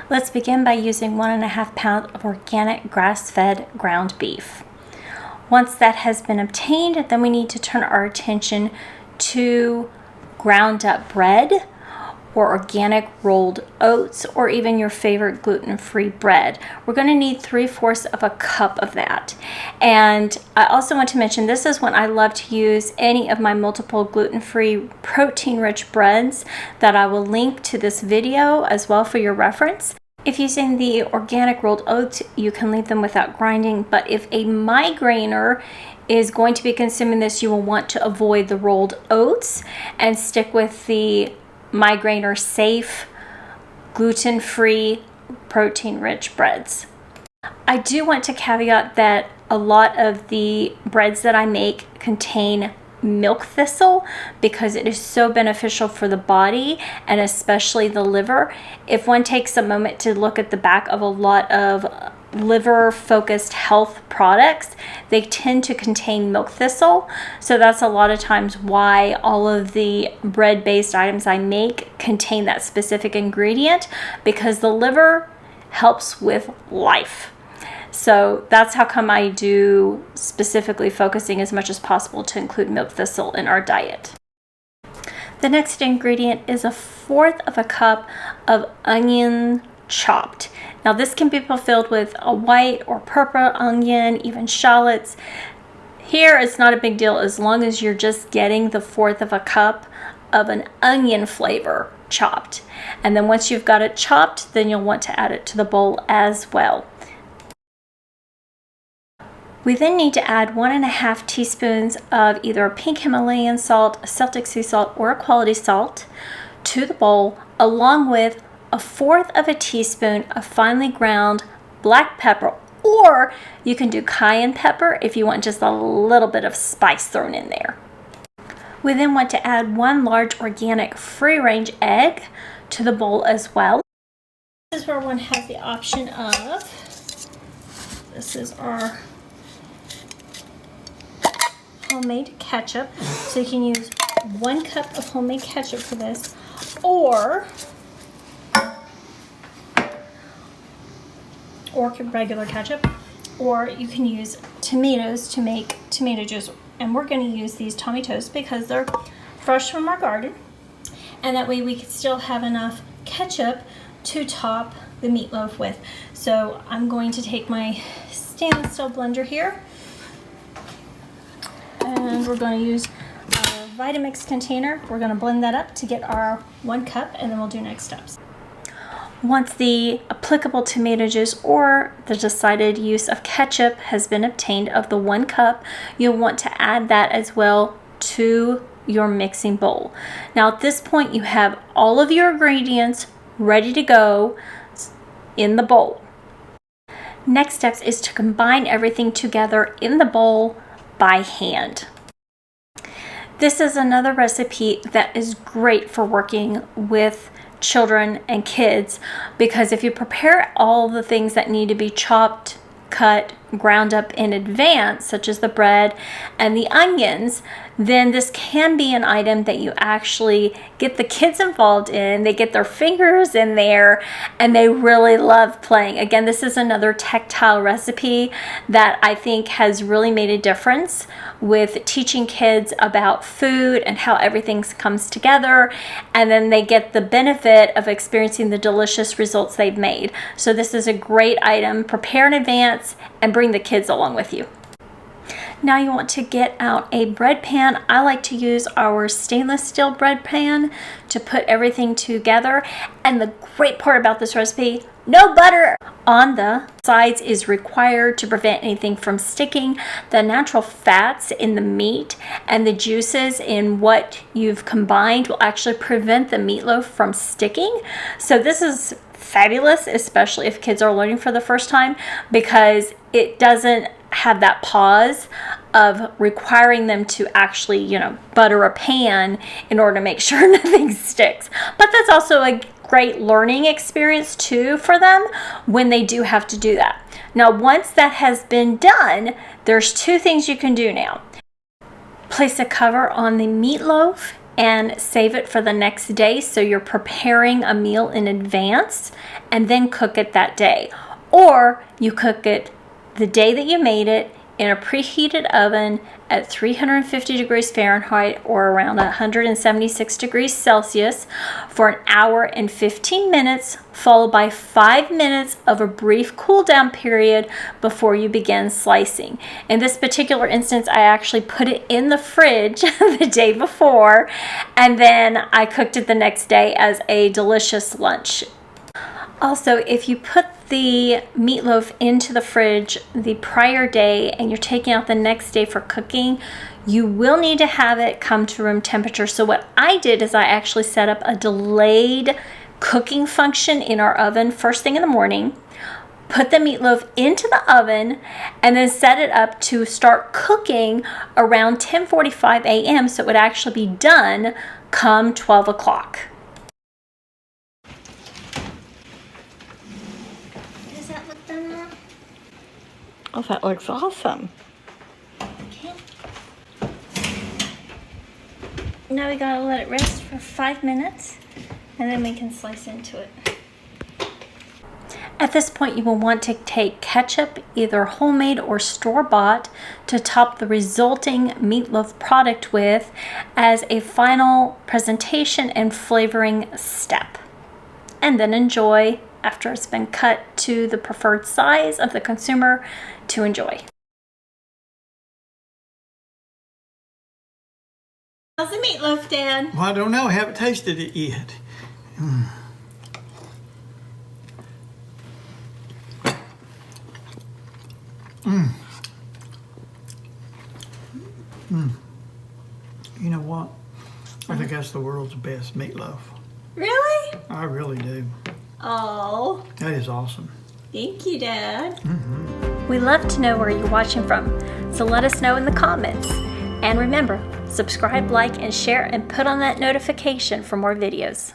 Let's begin by using 1.5 pounds of organic grass-fed ground beef. Once that has been obtained, then we need to turn our attention to ground up bread or organic rolled oats, or even your favorite gluten-free bread. We're going to need 3/4 of a cup of that. And I also want to mention, this is when I love to use any of my multiple gluten-free protein-rich breads that I will link to this video as well for your reference. If using the organic rolled oats, you can leave them without grinding, but if a migraineur is going to be consuming this, you will want to avoid the rolled oats and stick with the Migraineur safe, gluten-free, protein-rich breads. I do want to caveat that a lot of the breads that I make contain milk thistle because it is so beneficial for the body and especially the liver. If one takes a moment to look at the back of a lot of liver focused health products, they tend to contain milk thistle. So that's a lot of times why all of the bread based items I make contain that specific ingredient, because the liver helps with life. So that's how come I do specifically focusing as much as possible to include milk thistle in our diet. The next ingredient is 1/4 of a cup of onion chopped. Now this can be fulfilled with a white or purple onion, even shallots. Here it's not a big deal as long as you're just getting the 1/4 of a cup of an onion flavor chopped. And then once you've got it chopped, then you'll want to add it to the bowl as well. We then need to add 1.5 teaspoons of either a pink Himalayan salt, a Celtic Sea Salt, or a quality salt to the bowl, along with 1/4 of a teaspoon of finely ground black pepper, or you can do cayenne pepper if you want just a little bit of spice thrown in there. We then want to add 1 large organic free-range egg to the bowl as well. This is where one has the option of, this is our homemade ketchup, so you can use 1 cup of homemade ketchup for this, or regular ketchup, or you can use tomatoes to make tomato juice. And we're going to use these tomatoes because they're fresh from our garden, and that way we can still have enough ketchup to top the meatloaf with. So I'm going to take my stainless steel blender here, and we're going to use our Vitamix container. We're going to blend that up to get our 1 cup, and then we'll do next steps. Once the applicable tomato juice or the decided use of ketchup has been obtained of the 1 cup, you'll want to add that as well to your mixing bowl. Now at this point you have all of your ingredients ready to go in the bowl. Next steps is to combine everything together in the bowl by hand. This is another recipe that is great for working with children and kids, because if you prepare all the things that need to be chopped, cut, ground up in advance, such as the bread and the onions, then this can be an item that you actually get the kids involved in. They get their fingers in there and they really love playing. Again, this is another tactile recipe that I think has really made a difference with teaching kids about food and how everything comes together, and then they get the benefit of experiencing the delicious results they've made. So this is a great item. Prepare in advance and bring the kids along with you. Now you want to get out a bread pan. I like to use our stainless steel bread pan to put everything together. And the great part about this recipe, no butter on the sides is required to prevent anything from sticking. The natural fats in the meat and the juices in what you've combined will actually prevent the meatloaf from sticking. So this is fabulous, especially if kids are learning for the first time, because it doesn't have that pause of requiring them to actually, butter a pan in order to make sure nothing sticks. But that's also a great learning experience too for them when they do have to do that. Now, once that has been done, there's 2 things you can do now. Place a cover on the meatloaf and save it for the next day, so you're preparing a meal in advance and then cook it that day. Or you cook it the day that you made it in a preheated oven at 350 degrees Fahrenheit or around 176 degrees Celsius for an hour and 15 minutes, followed by 5 minutes of a brief cool down period before you begin slicing. In this particular instance, I actually put it in the fridge the day before, and then I cooked it the next day as a delicious lunch. Also, if you put the meatloaf into the fridge the prior day and you're taking out the next day for cooking, you will need to have it come to room temperature. So what I did is I actually set up a delayed cooking function in our oven first thing in the morning, put the meatloaf into the oven, and then set it up to start cooking around 10:45 a.m. so it would actually be done come 12 o'clock. Oh, that looks awesome. Okay. Now we gotta let it rest for 5 minutes, and then we can slice into it. At this point, you will want to take ketchup, either homemade or store-bought, to top the resulting meatloaf product with as a final presentation and flavoring step. And then enjoy after it's been cut to the preferred size of the consumer to enjoy. How's the meatloaf, Dad? Well, I don't know. I haven't tasted it yet. You know what? I think that's the world's best meatloaf. Really? I really do. Oh, That is awesome. thank you, Dad. We love to know where you're watching from, so let us know in the comments. And remember, subscribe, like, and share, and put on that notification for more videos.